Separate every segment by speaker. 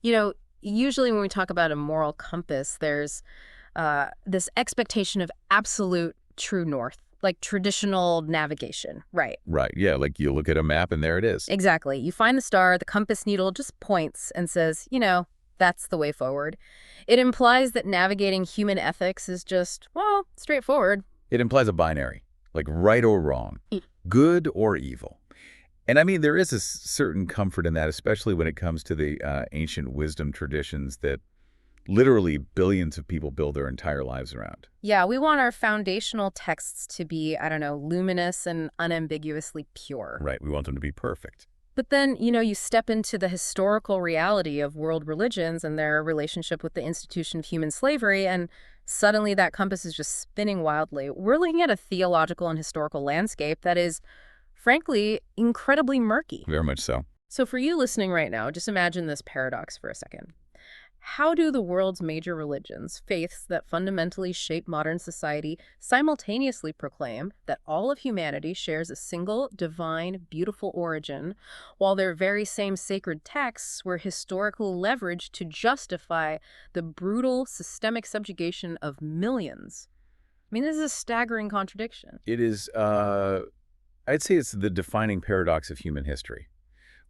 Speaker 1: You know, usually when we talk about a moral compass, there's this expectation of absolute true north, like traditional navigation. Right.
Speaker 2: Right, yeah, like you look at a map and there it is.
Speaker 1: Exactly. You find the star, the compass needle just points and says, that's the way forward. It implies that navigating human ethics is just, well, straightforward.
Speaker 2: It implies a binary, like right or wrong,
Speaker 1: Mm.
Speaker 2: good or evil. And I mean, there is a certain comfort in that, especially when it comes to the ancient wisdom traditions that literally billions of people build their entire lives around.
Speaker 1: Yeah, we want our foundational texts to be, I don't know, luminous and unambiguously pure.
Speaker 2: Right, we want them to be perfect.
Speaker 1: But then, you step into the historical reality of world religions and their relationship with the institution of human slavery, and suddenly that compass is just spinning wildly. We're looking at a theological and historical landscape that is, frankly, incredibly murky.
Speaker 2: Very much so.
Speaker 1: So for you listening right now, just imagine this paradox for a second. How do the world's major religions, faiths that fundamentally shape modern society, simultaneously proclaim that all of humanity shares a single, divine, beautiful origin, while their very same sacred texts were historically leveraged to justify the brutal, systemic subjugation of millions? I mean, this is a staggering contradiction.
Speaker 2: It is, I'd say it's the defining paradox of human history.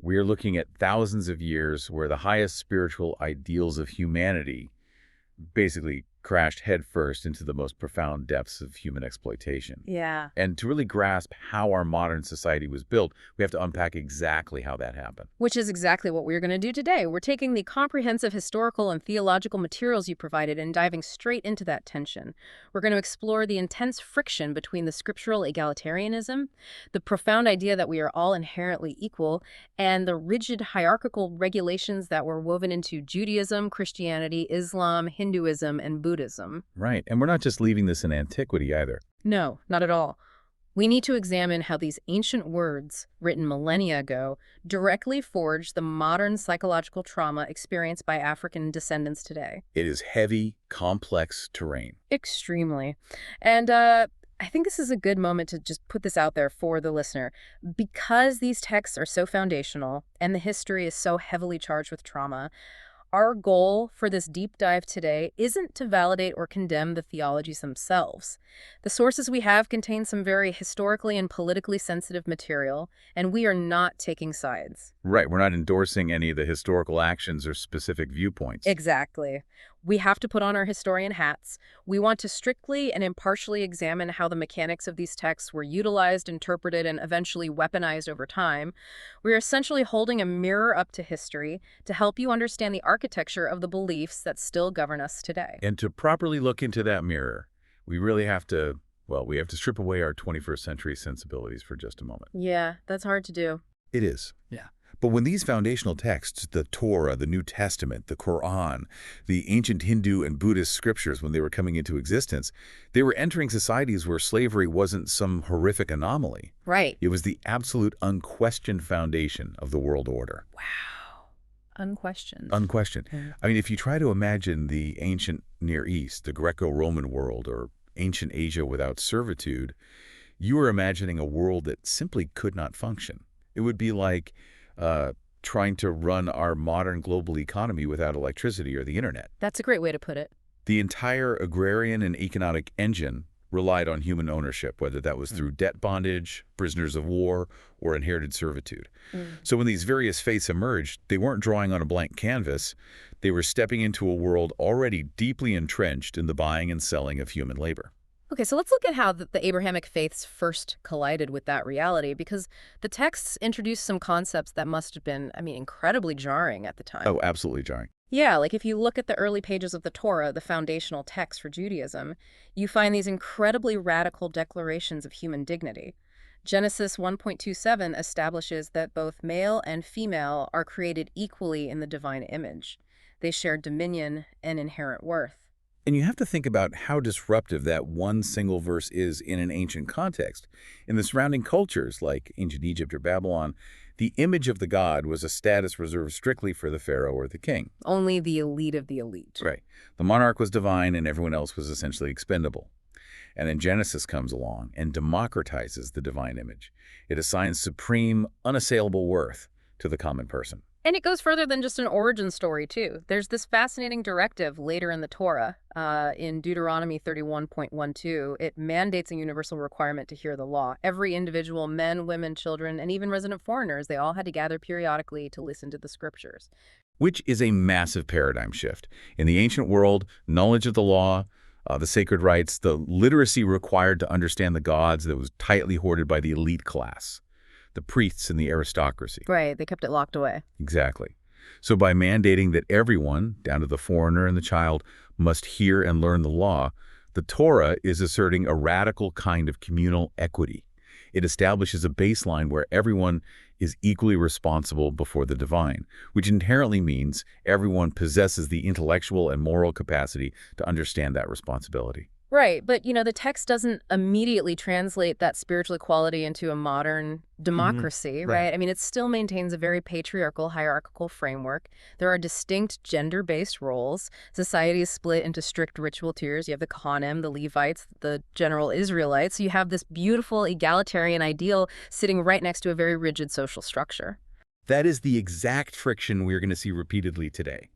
Speaker 2: We are looking at thousands of years where the highest spiritual ideals of humanity basically crashed headfirst into the most profound depths of human exploitation.
Speaker 1: Yeah.
Speaker 2: And to really grasp how our modern society was built, we have to unpack exactly how that happened.
Speaker 1: Which is exactly what we're going to do today. We're taking the comprehensive historical and theological materials you provided and diving straight into that tension. We're going to explore the intense friction between the scriptural egalitarianism, the profound idea that we are all inherently equal, and the rigid hierarchical regulations that were woven into Judaism, Christianity, Islam, Hinduism, and Buddhism.
Speaker 2: Right. And we're not just leaving this in antiquity either.
Speaker 1: No, not at all. We need to examine how these ancient words, written millennia ago, directly forge the modern psychological trauma experienced by African descendants today.
Speaker 2: It is heavy, complex terrain.
Speaker 1: Extremely. And I think this is a good moment to just put this out there for the listener. Because these texts are so foundational and the history is so heavily charged with trauma, our goal for this deep dive today isn't to validate or condemn the theologies themselves. The sources we have contain some very historically and politically sensitive material, and we are not taking sides.
Speaker 2: Right. We're not endorsing any of the historical actions or specific viewpoints.
Speaker 1: Exactly. We have to put on our historian hats. We want to strictly and impartially examine how the mechanics of these texts were utilized, interpreted, and eventually weaponized over time. We are essentially holding a mirror up to history to help you understand the architecture of the beliefs that still govern us today.
Speaker 2: And to properly look into that mirror, we really have to, well, we have to strip away our 21st century sensibilities for just a moment.
Speaker 1: Yeah, that's hard to do.
Speaker 2: It is.
Speaker 3: Yeah.
Speaker 2: But when these foundational texts, the Torah, the New Testament, the Quran, the ancient Hindu and Buddhist scriptures, when they were coming into existence, they were entering societies where slavery wasn't some horrific anomaly.
Speaker 1: Right.
Speaker 2: It was the absolute unquestioned foundation of the world order.
Speaker 1: Wow. Unquestioned.
Speaker 2: Unquestioned.
Speaker 1: Yeah.
Speaker 2: I mean, if you try to imagine the ancient Near East, the Greco-Roman world, or ancient Asia without servitude, you are imagining a world that simply could not function. It would be like trying to run our modern global economy without electricity or the internet.
Speaker 1: That's a great way to put it.
Speaker 2: The entire agrarian and economic engine relied on human ownership, whether that was through debt bondage, prisoners of war, or inherited servitude. So when these various faiths emerged, they weren't drawing on a blank canvas. They were stepping into a world already deeply entrenched in the buying and selling of human labor.
Speaker 1: Okay, so let's look at how the Abrahamic faiths first collided with that reality, because the texts introduced some concepts that must have been, incredibly jarring at the time.
Speaker 2: Oh, absolutely jarring.
Speaker 1: Yeah, like if you look at the early pages of the Torah, the foundational text for Judaism, you find these incredibly radical declarations of human dignity. Genesis 1.27 establishes that both male and female are created equally in the divine image. They share dominion and inherent worth.
Speaker 2: And you have to think about how disruptive that one single verse is in an ancient context. In the surrounding cultures, like ancient Egypt or Babylon, the image of the god was a status reserved strictly for the pharaoh or the king.
Speaker 1: Only the elite of the elite.
Speaker 2: Right. The monarch was divine and everyone else was essentially expendable. And then Genesis comes along and democratizes the divine image. It assigns supreme, unassailable worth to the common person.
Speaker 1: And it goes further than just an origin story, too. There's this fascinating directive later in the Torah, in Deuteronomy 31.12. It mandates a universal requirement to hear the law. Every individual, men, women, children, and even resident foreigners, they all had to gather periodically to listen to the scriptures.
Speaker 2: Which is a massive paradigm shift. In the ancient world, knowledge of the law, the sacred rites, the literacy required to understand the gods that was tightly hoarded by the elite class, the priests and the aristocracy.
Speaker 1: Right, they kept it locked away.
Speaker 2: Exactly. So by mandating that everyone, down to the foreigner and the child, must hear and learn the law, the Torah is asserting a radical kind of communal equity. It establishes a baseline where everyone is equally responsible before the divine, which inherently means everyone possesses the intellectual and moral capacity to understand that responsibility.
Speaker 1: Right, but the text doesn't immediately translate that spiritual equality into a modern democracy, right? I mean, it still maintains a very patriarchal, hierarchical framework. There are distinct gender-based roles. Society is split into strict ritual tiers. You have the Kohanim, the Levites, the general Israelites. So you have this beautiful egalitarian ideal sitting right next to a very rigid social structure.
Speaker 2: That is the exact friction we're going to see repeatedly today.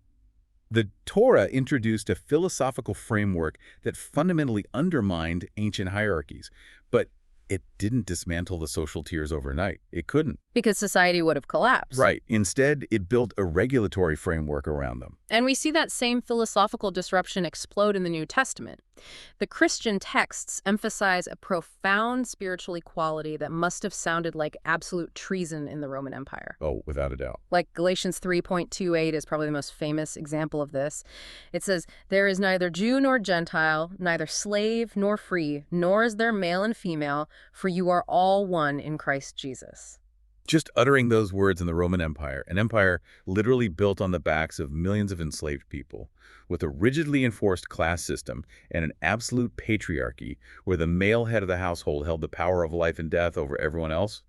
Speaker 2: The Torah introduced a philosophical framework that fundamentally undermined ancient hierarchies, but it didn't dismantle the social tiers overnight. It couldn't.
Speaker 1: Because society would have collapsed.
Speaker 2: Right. Instead, it built a regulatory framework around them.
Speaker 1: And we see that same philosophical disruption explode in the New Testament. The Christian texts emphasize a profound spiritual equality that must have sounded like absolute treason in the Roman Empire.
Speaker 2: Oh, without a doubt.
Speaker 1: Like Galatians 3.28 is probably the most famous example of this. It says, "There is neither Jew nor Gentile, neither slave nor free, nor is there male and female, for you are all one in Christ Jesus."
Speaker 2: Just uttering those words in the Roman Empire, an empire literally built on the backs of millions of enslaved people, with a rigidly enforced class system and an absolute patriarchy where the male head of the household held the power of life and death over everyone else,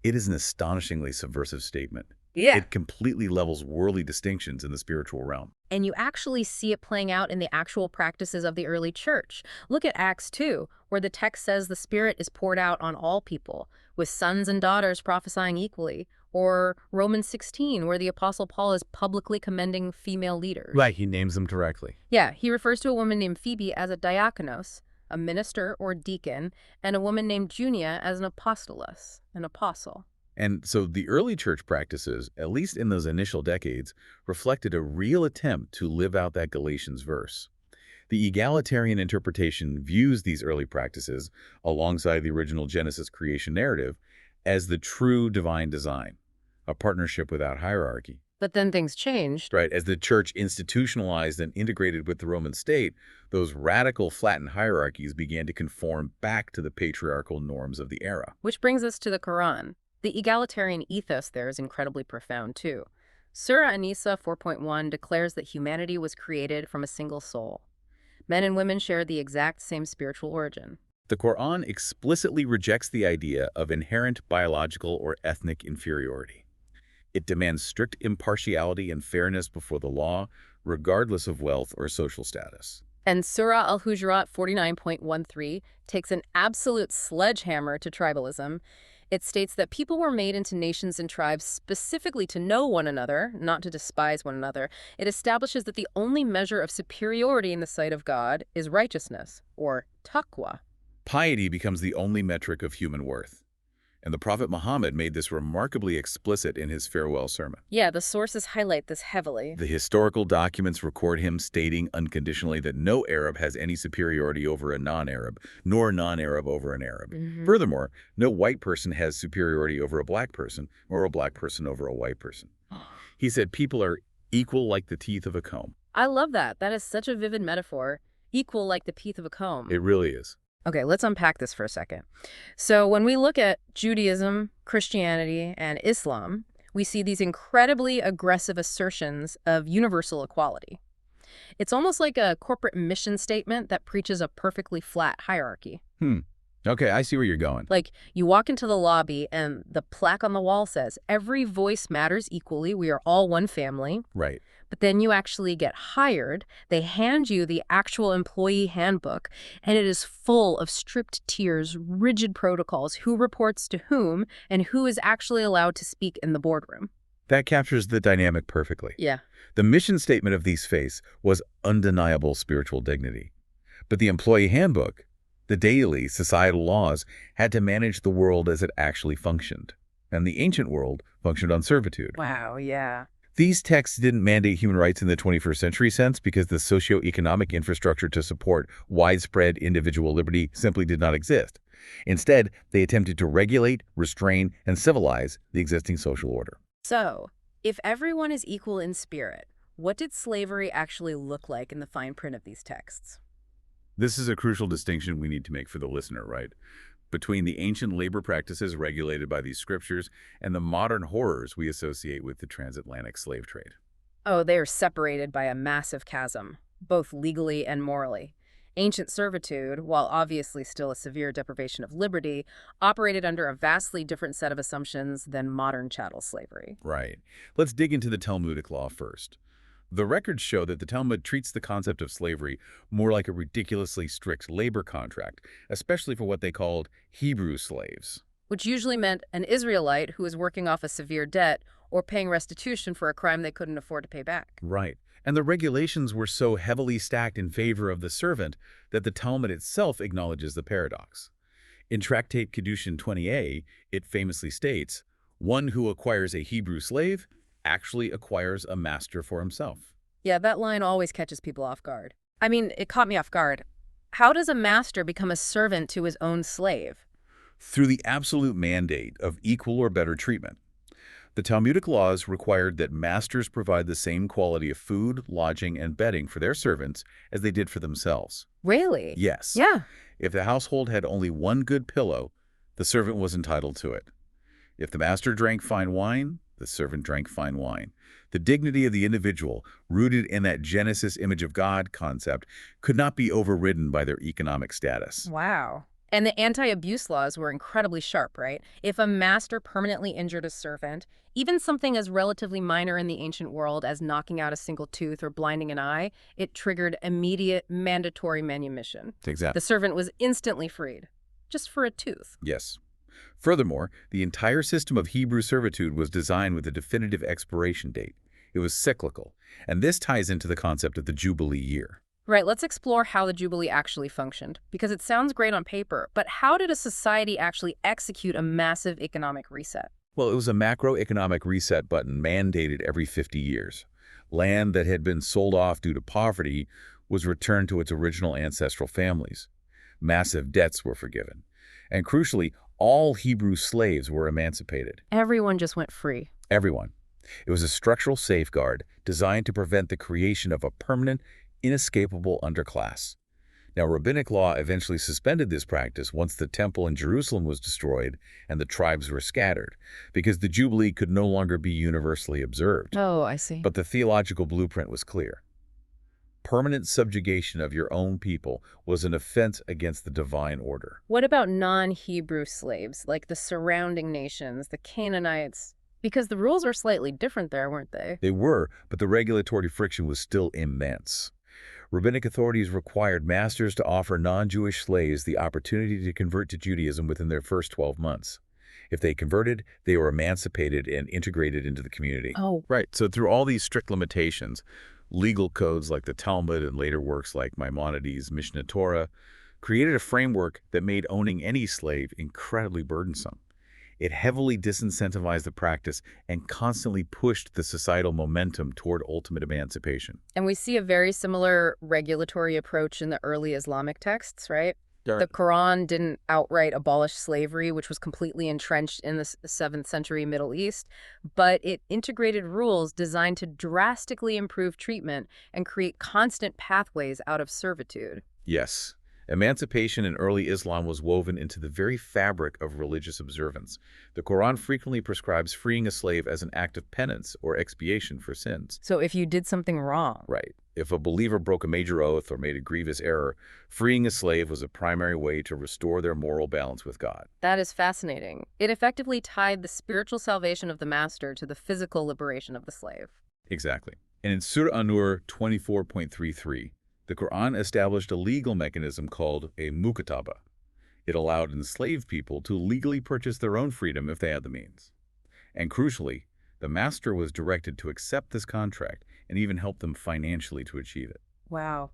Speaker 2: it is an astonishingly subversive statement.
Speaker 1: Yeah.
Speaker 2: It completely levels worldly distinctions in the spiritual realm.
Speaker 1: And you actually see it playing out in the actual practices of the early church. Look at Acts 2, where the text says the Spirit is poured out on all people, with sons and daughters prophesying equally. Or Romans 16, where the Apostle Paul is publicly commending female leaders.
Speaker 2: Right, he names them directly.
Speaker 1: Yeah, he refers to a woman named Phoebe as a diakonos, a minister or deacon, and a woman named Junia as an apostolus, an apostle.
Speaker 2: And so the early church practices, at least in those initial decades, reflected a real attempt to live out that Galatians verse. The egalitarian interpretation views these early practices, alongside the original Genesis creation narrative, as the true divine design, a partnership without hierarchy.
Speaker 1: But then things changed.
Speaker 2: Right, as the church institutionalized and integrated with the Roman state, those radical flattened hierarchies began to conform back to the patriarchal norms of the era.
Speaker 1: Which brings us to the Quran. The egalitarian ethos there is incredibly profound, too. Surah An-Nisa 4.1 declares that humanity was created from a single soul. Men and women share the exact same spiritual origin.
Speaker 2: The Quran explicitly rejects the idea of inherent biological or ethnic inferiority. It demands strict impartiality and fairness before the law, regardless of wealth or social status.
Speaker 1: And Surah Al-Hujurat 49.13 takes an absolute sledgehammer to tribalism. It states that people were made into nations and tribes specifically to know one another, not to despise one another. It establishes that the only measure of superiority in the sight of God is righteousness, or taqwa.
Speaker 2: Piety becomes the only metric of human worth. And the Prophet Muhammad made this remarkably explicit in his farewell sermon.
Speaker 1: Yeah, the sources highlight this heavily.
Speaker 2: The historical documents record him stating unconditionally that no Arab has any superiority over a non-Arab, nor a non-Arab over an Arab. Furthermore, no white person has superiority over a black person, or a black person over a white person. He said people are equal like the teeth of a comb.
Speaker 1: I love that. That is such a vivid metaphor. Equal like the teeth of a comb.
Speaker 2: It really is.
Speaker 1: Okay, let's unpack this for a second. So when we look at Judaism, Christianity, and Islam, we see these incredibly aggressive assertions of universal equality. It's almost like a corporate mission statement that preaches a perfectly flat hierarchy.
Speaker 2: Okay, I see where you're going.
Speaker 1: Like, you walk into the lobby and the plaque on the wall says, "Every voice matters equally. We are all one family."
Speaker 2: Right.
Speaker 1: But then you actually get hired, they hand you the actual employee handbook, and it is full of strict tiers, rigid protocols, who reports to whom, and who is actually allowed to speak in the boardroom.
Speaker 2: That captures the dynamic perfectly.
Speaker 1: Yeah.
Speaker 2: The mission statement of these faiths was undeniable spiritual dignity. But the employee handbook, the daily societal laws, had to manage the world as it actually functioned. And the ancient world functioned on servitude.
Speaker 1: Wow, yeah.
Speaker 2: These texts didn't mandate human rights in the 21st century sense because the socio-economic infrastructure to support widespread individual liberty simply did not exist. Instead, they attempted to regulate, restrain, and civilize the existing social order.
Speaker 1: So, if everyone is equal in spirit, what did slavery actually look like in the fine print of these texts?
Speaker 2: This is a crucial distinction we need to make for the listener, right? Between the ancient labor practices regulated by these scriptures and the modern horrors we associate with the transatlantic slave trade.
Speaker 1: Oh, they are separated by a massive chasm, both legally and morally. Ancient servitude, while obviously still a severe deprivation of liberty, operated under a vastly different set of assumptions than modern chattel slavery.
Speaker 2: Right. Let's dig into the Talmudic law first. The records show that the Talmud treats the concept of slavery more like a ridiculously strict labor contract, especially for what they called Hebrew slaves.
Speaker 1: Which usually meant an Israelite who was working off a severe debt or paying restitution for a crime they couldn't afford to pay back.
Speaker 2: Right. And the regulations were so heavily stacked in favor of the servant that the Talmud itself acknowledges the paradox. In Tractate Kedushin 20a, it famously states, "One who acquires a Hebrew slave actually acquires a master for himself."
Speaker 1: Yeah, that line always catches people off guard. I mean, it caught me off guard. How does a master become a servant to his own slave?
Speaker 2: Through the absolute mandate of equal or better treatment. The Talmudic laws required that masters provide the same quality of food, lodging, and bedding for their servants as they did for themselves.
Speaker 1: Really?
Speaker 2: Yes.
Speaker 1: Yeah.
Speaker 2: If the household had only one good pillow, the servant was entitled to it. If the master drank fine wine, the servant drank fine wine. The dignity of the individual, rooted in that Genesis image of God concept, could not be overridden by their economic status.
Speaker 1: Wow. And the anti-abuse laws were incredibly sharp, right? If a master permanently injured a servant, even something as relatively minor in the ancient world as knocking out a single tooth or blinding an eye, it triggered immediate mandatory manumission.
Speaker 2: Exactly.
Speaker 1: The servant was instantly freed, just for a tooth.
Speaker 2: Yes. Furthermore, the entire system of Hebrew servitude was designed with a definitive expiration date. It was cyclical, and this ties into the concept of the Jubilee year.
Speaker 1: Right, let's explore how the Jubilee actually functioned, because it sounds great on paper, but how did a society actually execute a massive economic reset?
Speaker 2: Well, it was a macroeconomic reset button mandated every 50 years. Land that had been sold off due to poverty was returned to its original ancestral families. Massive debts were forgiven. And crucially, all Hebrew slaves were emancipated.
Speaker 1: Everyone just went free.
Speaker 2: Everyone. It was a structural safeguard designed to prevent the creation of a permanent, inescapable underclass. Now, rabbinic law eventually suspended this practice once the temple in Jerusalem was destroyed and the tribes were scattered, because the Jubilee could no longer be universally observed.
Speaker 1: Oh, I see.
Speaker 2: But the theological blueprint was clear. Permanent subjugation of your own people was an offense against the divine order.
Speaker 1: What about non-Hebrew slaves, like the surrounding nations, the Canaanites? Because the rules were slightly different there, weren't they?
Speaker 2: They were, but the regulatory friction was still immense. Rabbinic authorities required masters to offer non-Jewish slaves the opportunity to convert to Judaism within their first 12 months. If they converted, they were emancipated and integrated into the community.
Speaker 1: Oh.
Speaker 2: Right, so through all these strict limitations, legal codes like the Talmud and later works like Maimonides' Mishneh Torah created a framework that made owning any slave incredibly burdensome. It heavily disincentivized the practice and constantly pushed the societal momentum toward ultimate emancipation.
Speaker 1: And we see a very similar regulatory approach in the early Islamic texts, right? The Quran didn't outright abolish slavery, which was completely entrenched in the 7th century Middle East, but it integrated rules designed to drastically improve treatment and create constant pathways out of servitude.
Speaker 2: Yes. Emancipation in early Islam was woven into the very fabric of religious observance. The Quran frequently prescribes freeing a slave as an act of penance or expiation for sins.
Speaker 1: So if you did something wrong.
Speaker 2: Right. If a believer broke a major oath or made a grievous error, freeing a slave was a primary way to restore their moral balance with God.
Speaker 1: That is fascinating. It effectively tied the spiritual salvation of the master to the physical liberation of the slave.
Speaker 2: Exactly. And in Surah An-Nur 24.33, the Quran established a legal mechanism called a mukataba. It allowed enslaved people to legally purchase their own freedom if they had the means. And crucially, The master was directed to accept this contract and even help them financially to achieve it.
Speaker 1: Wow.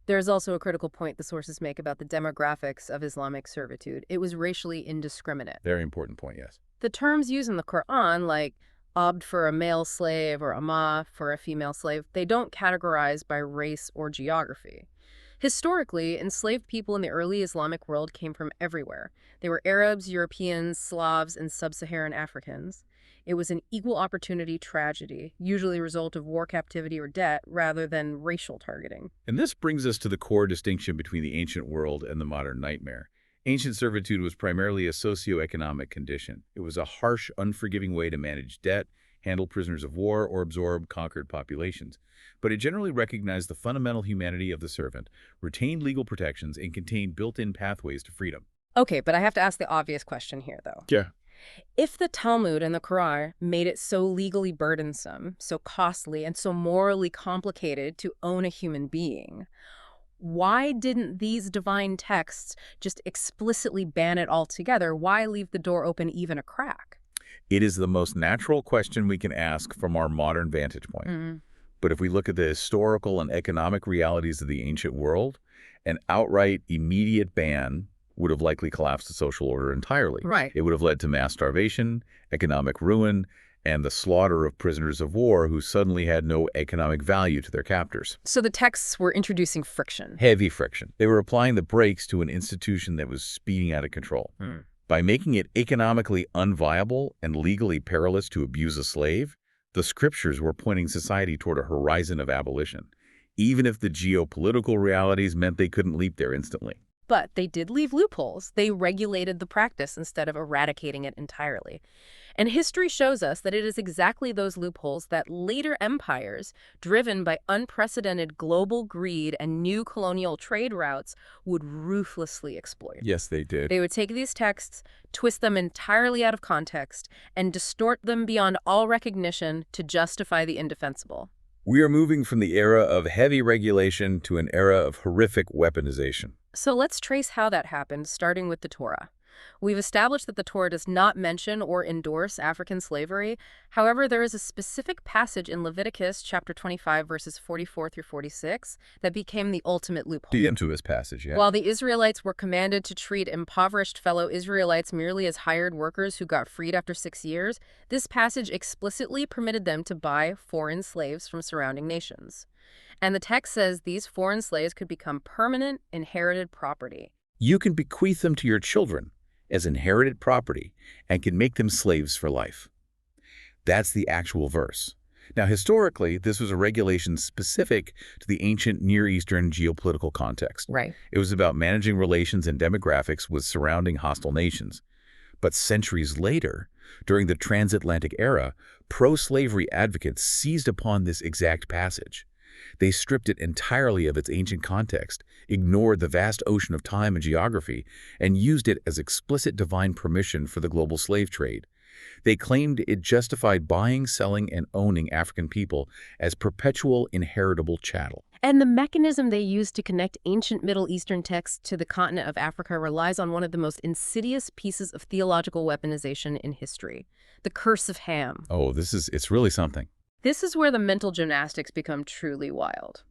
Speaker 1: There's also a critical point the sources make about the demographics of Islamic servitude. It was racially indiscriminate.
Speaker 2: Very important point, yes.
Speaker 1: The terms used in the Quran, like abd for a male slave or ama for a female slave, they don't categorize by race or geography. Historically, enslaved people in the early Islamic world came from everywhere. They were Arabs, Europeans, Slavs, and sub-Saharan Africans. It was an equal opportunity tragedy, usually a result of war captivity or debt, rather than racial targeting.
Speaker 2: And this brings us to the core distinction between the ancient world and the modern nightmare. Ancient servitude was primarily a socioeconomic condition. It was a harsh, unforgiving way to manage debt, handle prisoners of war, or absorb conquered populations. But it generally recognized the fundamental humanity of the servant, retained legal protections, and contained built-in pathways to freedom.
Speaker 1: Okay, but I have to ask the obvious question here, though.
Speaker 2: Yeah.
Speaker 1: If the Talmud and the Quran made it so legally burdensome, so costly, and so morally complicated to own a human being, why didn't these divine texts just explicitly ban it altogether? Why leave the door open even a crack?
Speaker 2: It is the most natural question we can ask from our modern vantage point. But if we look at the historical and economic realities of the ancient world, an outright, immediate ban would have likely collapsed the social order entirely.
Speaker 1: Right.
Speaker 2: It would have led to mass starvation, economic ruin, and the slaughter of prisoners of war who suddenly had no economic value to their captors.
Speaker 1: So the texts were introducing friction.
Speaker 2: Heavy friction. They were applying the brakes to an institution that was speeding out of control. By making it economically unviable and legally perilous to abuse a slave, the scriptures were pointing society toward a horizon of abolition, even if the geopolitical realities meant they couldn't leap there instantly.
Speaker 1: But they did leave loopholes. They regulated the practice instead of eradicating it entirely. And history shows us that it is exactly those loopholes that later empires, driven by unprecedented global greed and new colonial trade routes, would ruthlessly exploit.
Speaker 2: Yes, they did.
Speaker 1: They would take these texts, twist them entirely out of context, and distort them beyond all recognition to justify the indefensible.
Speaker 2: We are moving from the era of heavy regulation to an era of horrific weaponization.
Speaker 1: So let's trace how that happened, starting with the Torah. We've established that the Torah does not mention or endorse African slavery. However, there is a specific passage in Leviticus chapter 25, verses 44 through 46, that became the ultimate loophole.
Speaker 2: The infamous passage, yeah.
Speaker 1: While the Israelites were commanded to treat impoverished fellow Israelites merely as hired workers who got freed after 6 years, this passage explicitly permitted them to buy foreign slaves from surrounding nations. And the text says these foreign slaves could become permanent, inherited property.
Speaker 2: You can bequeath them to your children as inherited property and can make them slaves for life. That's the actual verse. Now, historically, this was a regulation specific to the ancient Near Eastern geopolitical context.
Speaker 1: Right.
Speaker 2: It was about managing relations and demographics with surrounding hostile nations. But centuries later, during the transatlantic era, pro-slavery advocates seized upon this exact passage. They stripped it entirely of its ancient context, ignored the vast ocean of time and geography, and used it as explicit divine permission for the global slave trade. They claimed it justified buying, selling, and owning African people as perpetual inheritable chattel.
Speaker 1: And the mechanism they used to connect ancient Middle Eastern texts to the continent of Africa relies on one of the most insidious pieces of theological weaponization in history, the curse of Ham.
Speaker 2: Oh, it's really something.
Speaker 1: This is where the mental gymnastics become truly wild.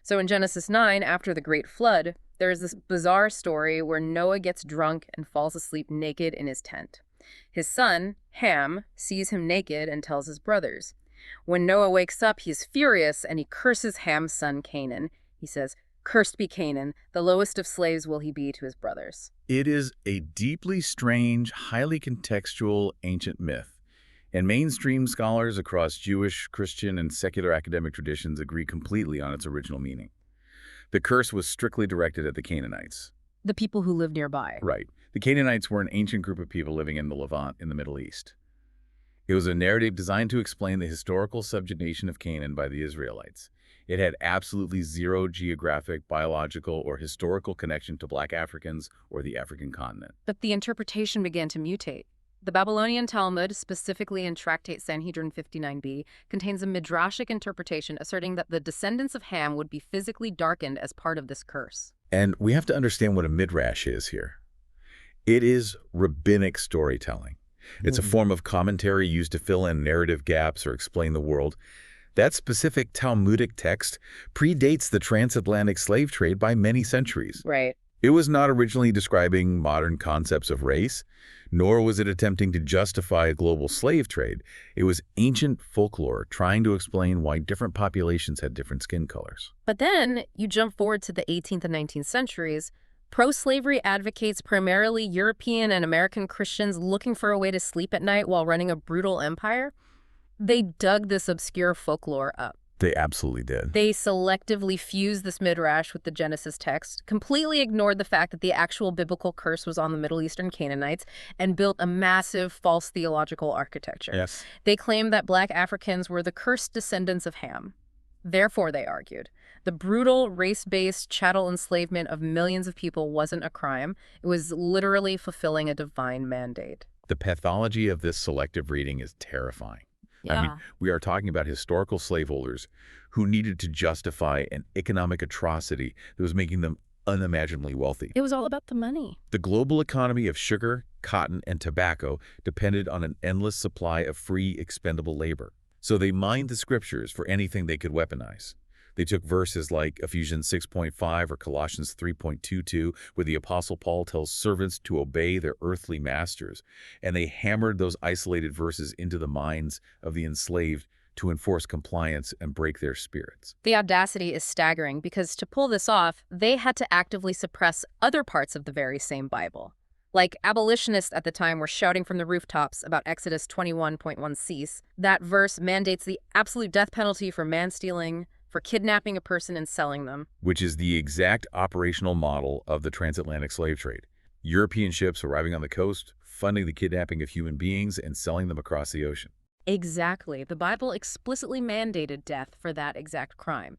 Speaker 1: So in Genesis 9, after the Great Flood, there is this bizarre story where Noah gets drunk and falls asleep naked in his tent. His son, Ham, sees him naked and tells his brothers. When Noah wakes up, he is furious and he curses Ham's son Canaan. He says, "Cursed be Canaan, the lowest of slaves will he be to his brothers."
Speaker 2: It is a deeply strange, highly contextual ancient myth. And mainstream scholars across Jewish, Christian, and secular academic traditions agree completely on its original meaning. The curse was strictly directed at the Canaanites.
Speaker 1: The people who live nearby.
Speaker 2: Right. The Canaanites were an ancient group of people living in the Levant in the Middle East. It was a narrative designed to explain the historical subjugation of Canaan by the Israelites. It had absolutely zero geographic, biological, or historical connection to Black Africans or the African continent.
Speaker 1: But the interpretation began to mutate. The Babylonian Talmud, specifically in Tractate Sanhedrin 59b, contains a midrashic interpretation asserting that the descendants of Ham would be physically darkened as part of this curse.
Speaker 2: And we have to understand what a midrash is here. It is rabbinic storytelling. It's a form of commentary used to fill in narrative gaps or explain the world. That specific Talmudic text predates the transatlantic slave trade by many centuries.
Speaker 1: Right.
Speaker 2: It was not originally describing modern concepts of race, nor was it attempting to justify a global slave trade. It was ancient folklore trying to explain why different populations had different skin colors.
Speaker 1: But then you jump forward to the 18th and 19th centuries. Pro-slavery advocates, primarily European and American Christians looking for a way to sleep at night while running a brutal empire, they dug this obscure folklore up.
Speaker 2: They absolutely did.
Speaker 1: They selectively fused this midrash with the Genesis text, completely ignored the fact that the actual biblical curse was on the Middle Eastern Canaanites, and built a massive false theological architecture.
Speaker 2: Yes.
Speaker 1: They claimed that Black Africans were the cursed descendants of Ham. Therefore, they argued, the brutal race-based chattel enslavement of millions of people wasn't a crime. It was literally fulfilling a divine mandate.
Speaker 2: The pathology of this selective reading is terrifying.
Speaker 1: Yeah.
Speaker 2: I mean, we are talking about historical slaveholders who needed to justify an economic atrocity that was making them unimaginably wealthy.
Speaker 1: It was all about the money.
Speaker 2: The global economy of sugar, cotton, and tobacco depended on an endless supply of free, expendable labor. So they mined the scriptures for anything they could weaponize. They took verses like Ephesians 6.5 or Colossians 3.22, where the Apostle Paul tells servants to obey their earthly masters, and they hammered those isolated verses into the minds of the enslaved to enforce compliance and break their spirits.
Speaker 1: The audacity is staggering because to pull this off, they had to actively suppress other parts of the very same Bible. Like abolitionists at the time were shouting from the rooftops about Exodus 21.1 cease. That verse mandates the absolute death penalty for man-stealing, for kidnapping a person and selling them.
Speaker 2: Which is the exact operational model of the transatlantic slave trade. European ships arriving on the coast, funding the kidnapping of human beings and selling them across the ocean.
Speaker 1: Exactly. The Bible explicitly mandated death for that exact crime.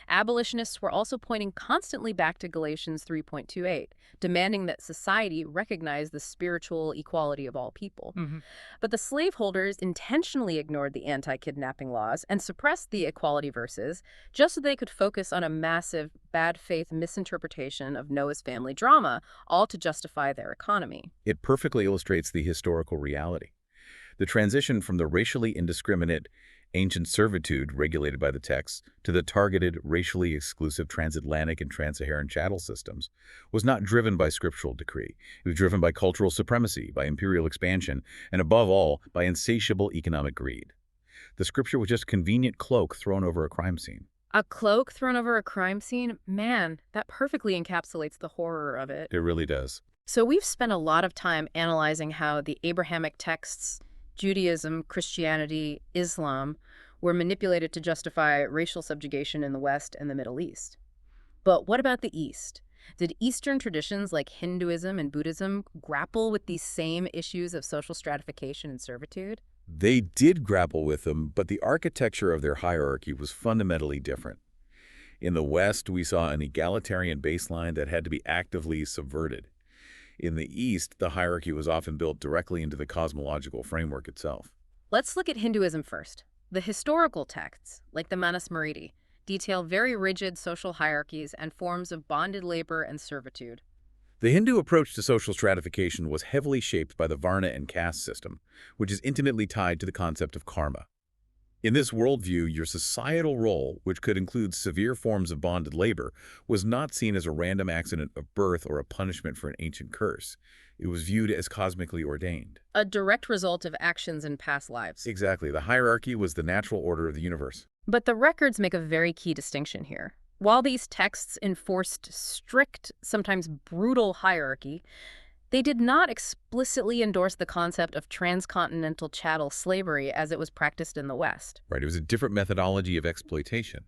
Speaker 1: Abolitionists were also pointing constantly back to Galatians 3.28, demanding that society recognize the spiritual equality of all people. But the slaveholders intentionally ignored the anti-kidnapping laws and suppressed the equality verses just so they could focus on a massive bad faith misinterpretation of Noah's family drama, all to justify their economy.
Speaker 2: It perfectly illustrates the historical reality. The transition from the racially indiscriminate ancient servitude regulated by the text to the targeted, racially exclusive transatlantic and trans-Saharan chattel systems was not driven by scriptural decree. It was driven by cultural supremacy, by imperial expansion, and above all, by insatiable economic greed. The scripture was just a convenient cloak thrown over a crime scene.
Speaker 1: A cloak thrown over a crime scene? Man, that perfectly encapsulates the horror of it.
Speaker 2: It really does.
Speaker 1: So we've spent a lot of time analyzing how the Abrahamic texts, Judaism, Christianity, Islam, were manipulated to justify racial subjugation in the West and the Middle East. But what about the East? Did Eastern traditions like Hinduism and Buddhism grapple with these same issues of social stratification and servitude?
Speaker 2: They did grapple with them, but the architecture of their hierarchy was fundamentally different. In the West, we saw an egalitarian baseline that had to be actively subverted. In the East, the hierarchy was often built directly into the cosmological framework itself.
Speaker 1: Let's look at Hinduism first. The historical texts, like the Manusmriti, detail very rigid social hierarchies and forms of bonded labor and servitude.
Speaker 2: The Hindu approach to social stratification was heavily shaped by the Varna and caste system, which is intimately tied to the concept of karma. In this worldview, your societal role, which could include severe forms of bonded labor, was not seen as a random accident of birth or a punishment for an ancient curse. It was viewed as cosmically ordained.
Speaker 1: A direct result of actions in past lives.
Speaker 2: Exactly. The hierarchy was the natural order of the universe.
Speaker 1: But the records make a very key distinction here. While these texts enforced strict, sometimes brutal hierarchy, they did not explicitly endorse the concept of transcontinental chattel slavery as it was practiced in the West.
Speaker 2: Right, it was a different methodology of exploitation.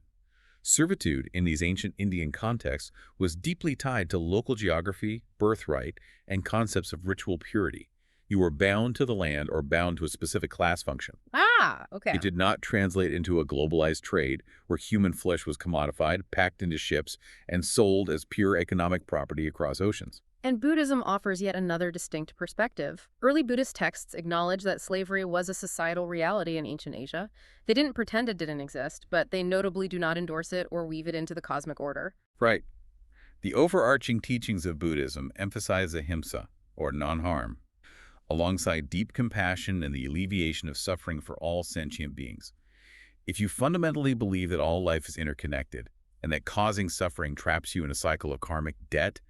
Speaker 2: Servitude in these ancient Indian contexts was deeply tied to local geography, birthright, and concepts of ritual purity. You were bound to the land or bound to a specific class function.
Speaker 1: Ah, okay.
Speaker 2: It did not translate into a globalized trade where human flesh was commodified, packed into ships, and sold as pure economic property across oceans.
Speaker 1: And Buddhism offers yet another distinct perspective. Early Buddhist texts acknowledge that slavery was a societal reality in ancient Asia. They didn't pretend it didn't exist, but they notably do not endorse it or weave it into the cosmic order.
Speaker 2: Right. The overarching teachings of Buddhism emphasize ahimsa, or non-harm. alongside deep compassion and the alleviation of suffering for all sentient beings. If you fundamentally believe that all life is interconnected and that causing suffering traps you in a cycle of karmic debt,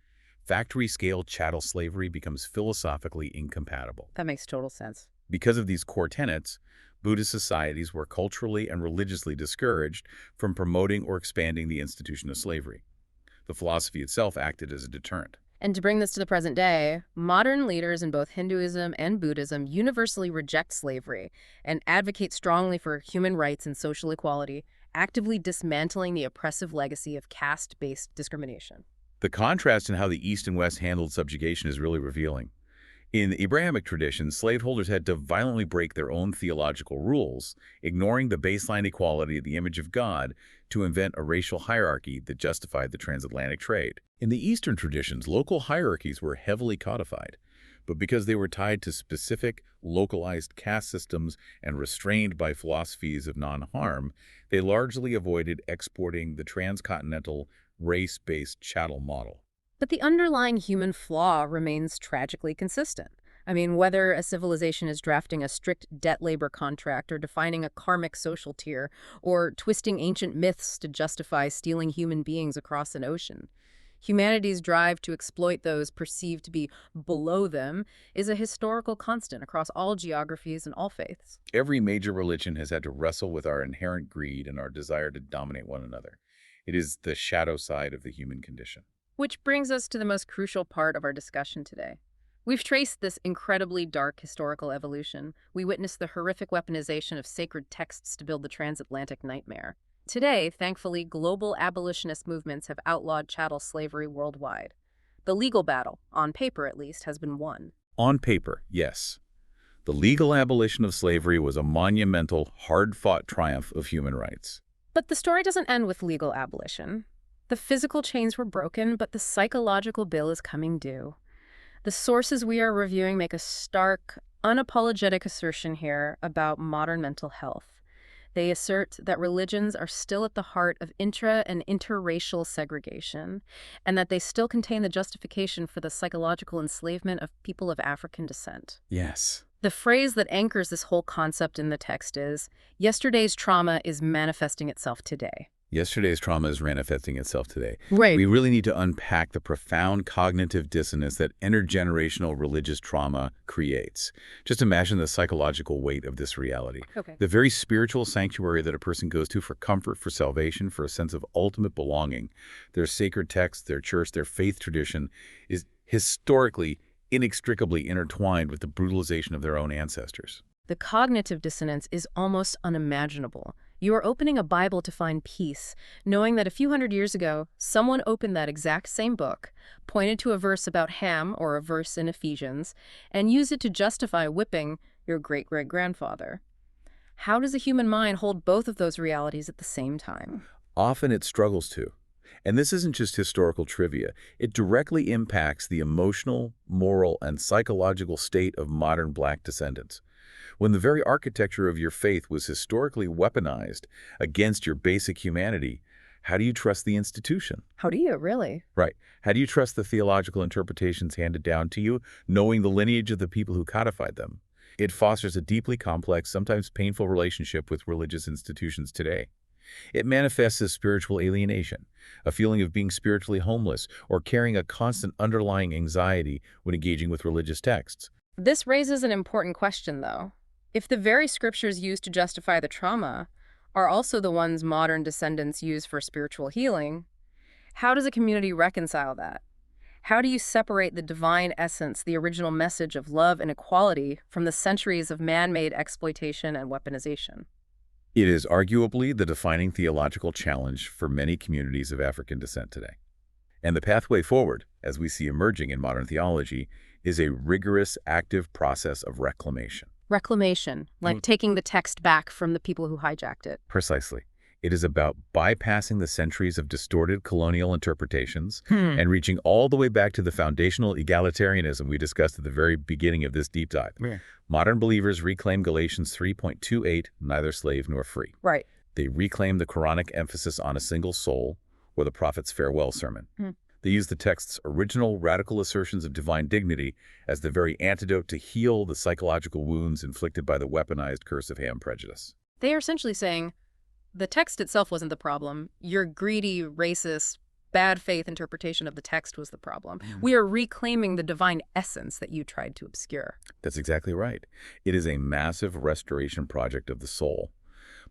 Speaker 2: factory-scale chattel slavery becomes philosophically incompatible.
Speaker 1: That makes total sense.
Speaker 2: Because of these core tenets, Buddhist societies were culturally and religiously discouraged from promoting or expanding the institution of slavery. The philosophy itself acted as a deterrent.
Speaker 1: And to bring this to the present day, modern leaders in both Hinduism and Buddhism universally reject slavery and advocate strongly for human rights and social equality, actively dismantling the oppressive legacy of caste-based discrimination.
Speaker 2: The contrast in how the East and West handled subjugation is really revealing. In the Abrahamic tradition, slaveholders had to violently break their own theological rules, ignoring the baseline equality of the image of God to invent a racial hierarchy that justified the transatlantic trade. In the Eastern traditions, local hierarchies were heavily codified, but because they were tied to specific, localized caste systems and restrained by philosophies of non-harm, they largely avoided exporting the transcontinental, race-based chattel model.
Speaker 1: But the underlying human flaw remains tragically consistent. I mean, whether a civilization is drafting a strict debt labor contract or defining a karmic social tier or twisting ancient myths to justify stealing human beings across an ocean, humanity's drive to exploit those perceived to be below them is a historical constant across all geographies and all faiths.
Speaker 2: Every major religion has had to wrestle with our inherent greed and our desire to dominate one another. It is the shadow side of the human condition.
Speaker 1: Which brings us to the most crucial part of our discussion today. We've traced this incredibly dark historical evolution. We witnessed the horrific weaponization of sacred texts to build the transatlantic nightmare. Today, thankfully, global abolitionist movements have outlawed chattel slavery worldwide. The legal battle, on paper at least, has been won.
Speaker 2: On paper, yes. The legal abolition of slavery was a monumental, hard-fought triumph of human rights.
Speaker 1: But the story doesn't end with legal abolition. The physical chains were broken, but the psychological bill is coming due. The sources we are reviewing make a stark, unapologetic assertion here about modern mental health. They assert that religions are still at the heart of intra- and interracial segregation, and that they still contain the justification for the psychological enslavement of people of African descent.
Speaker 2: Yes.
Speaker 1: The phrase that anchors this whole concept in the text is, "Yesterday's trauma is manifesting itself today."
Speaker 2: Yesterday's trauma is manifesting itself today.
Speaker 1: Right.
Speaker 2: We really need to unpack the profound cognitive dissonance that intergenerational religious trauma creates. Just imagine the psychological weight of this reality.
Speaker 1: Okay.
Speaker 2: The very spiritual sanctuary that a person goes to for comfort, for salvation, for a sense of ultimate belonging, their sacred text, their church, their faith tradition, is historically inextricably intertwined with the brutalization of their own ancestors.
Speaker 1: The cognitive dissonance is almost unimaginable. You are opening a Bible to find peace, knowing that a few hundred years ago, someone opened that exact same book, pointed to a verse about Ham or a verse in Ephesians, and used it to justify whipping your great-great-grandfather. How does a human mind hold both of those realities at the same time?
Speaker 2: Often it struggles to. And this isn't just historical trivia. It directly impacts the emotional, moral, and psychological state of modern Black descendants. When the very architecture of your faith was historically weaponized against your basic humanity, how do you trust the institution?
Speaker 1: How do you, really?
Speaker 2: Right. How do you trust the theological interpretations handed down to you, knowing the lineage of the people who codified them? It fosters a deeply complex, sometimes painful relationship with religious institutions today. It manifests as spiritual alienation, a feeling of being spiritually homeless, or carrying a constant underlying anxiety when engaging with religious texts.
Speaker 1: This raises an important question, though. If the very scriptures used to justify the trauma are also the ones modern descendants use for spiritual healing, how does a community reconcile that? How do you separate the divine essence, the original message of love and equality, from the centuries of man-made exploitation and weaponization?
Speaker 2: It is arguably the defining theological challenge for many communities of African descent today. And the pathway forward, as we see emerging in modern theology, is a rigorous, active process of reclamation.
Speaker 1: Reclamation, like taking the text back from the people who hijacked it.
Speaker 2: Precisely. It is about bypassing the centuries of distorted colonial interpretations and reaching all the way back to the foundational egalitarianism we discussed at the very beginning of this deep dive.
Speaker 1: Yeah.
Speaker 2: Modern believers reclaim Galatians 3.28, neither slave nor free.
Speaker 1: Right.
Speaker 2: They reclaim the Quranic emphasis on a single soul, or the prophet's farewell sermon. They used the text's original radical assertions of divine dignity as the very antidote to heal the psychological wounds inflicted by the weaponized curse of Ham prejudice.
Speaker 1: They are essentially saying, the text itself wasn't the problem. Your greedy, racist, bad faith interpretation of the text was the problem. We are reclaiming the divine essence that you tried to obscure.
Speaker 2: That's exactly right. It is a massive restoration project of the soul.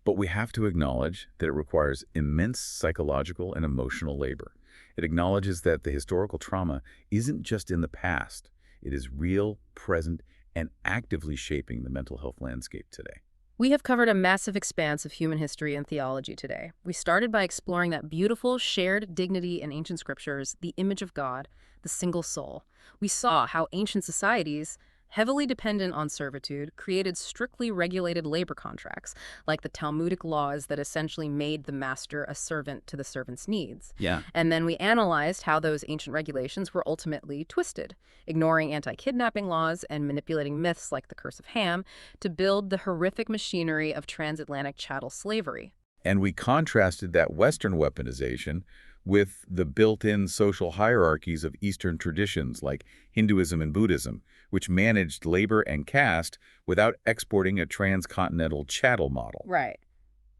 Speaker 2: But we have to acknowledge that it requires immense psychological and emotional labor. It acknowledges that the historical trauma isn't just in the past. It is real, present, and actively shaping the mental health landscape today.
Speaker 1: We have covered a massive expanse of human history and theology today. We started by exploring that beautiful shared dignity in ancient scriptures, the image of God, the single soul. We saw how ancient societies, heavily dependent on servitude, created strictly regulated labor contracts, like the Talmudic laws that essentially made the master a servant to the servant's needs.
Speaker 2: Yeah.
Speaker 1: And then we analyzed how those ancient regulations were ultimately twisted, ignoring anti-kidnapping laws and manipulating myths like the Curse of Ham to build the horrific machinery of transatlantic chattel slavery.
Speaker 2: And we contrasted that Western weaponization with the built-in social hierarchies of Eastern traditions like Hinduism and Buddhism, which managed labor and caste without exporting a transcontinental chattel model.
Speaker 1: Right.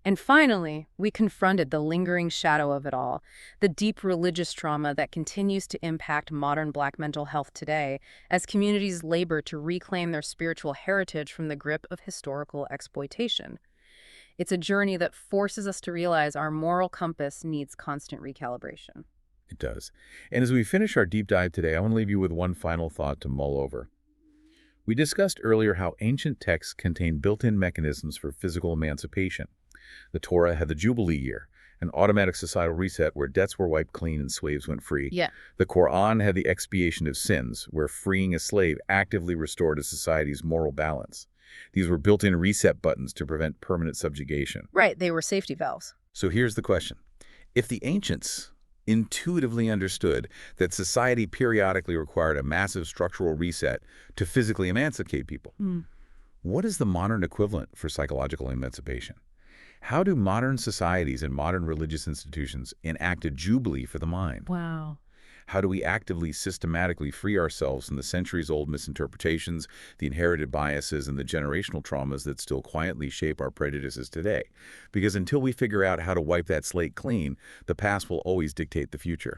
Speaker 1: And finally, we confronted the lingering shadow of it all, the deep religious trauma that continues to impact modern Black mental health today as communities labor to reclaim their spiritual heritage from the grip of historical exploitation. It's a journey that forces us to realize our moral compass needs constant recalibration.
Speaker 2: It does. And as we finish our deep dive today, I want to leave you with one final thought to mull over. We discussed earlier how ancient texts contain built-in mechanisms for physical emancipation. The Torah had the Jubilee year, an automatic societal reset where debts were wiped clean and slaves went free.
Speaker 1: Yeah.
Speaker 2: The Quran had the expiation of sins, where freeing a slave actively restored a society's moral balance. These were built-in reset buttons to prevent permanent subjugation.
Speaker 1: Right, they were safety valves.
Speaker 2: So here's the question. If the ancients intuitively understood that society periodically required a massive structural reset to physically emancipate people, what is the modern equivalent for psychological emancipation? How do modern societies and modern religious institutions enact a jubilee for the mind?
Speaker 1: Wow.
Speaker 2: How do we actively, systematically free ourselves from the centuries-old misinterpretations, the inherited biases, and the generational traumas that still quietly shape our prejudices today? Because until we figure out how to wipe that slate clean, the past will always dictate the future.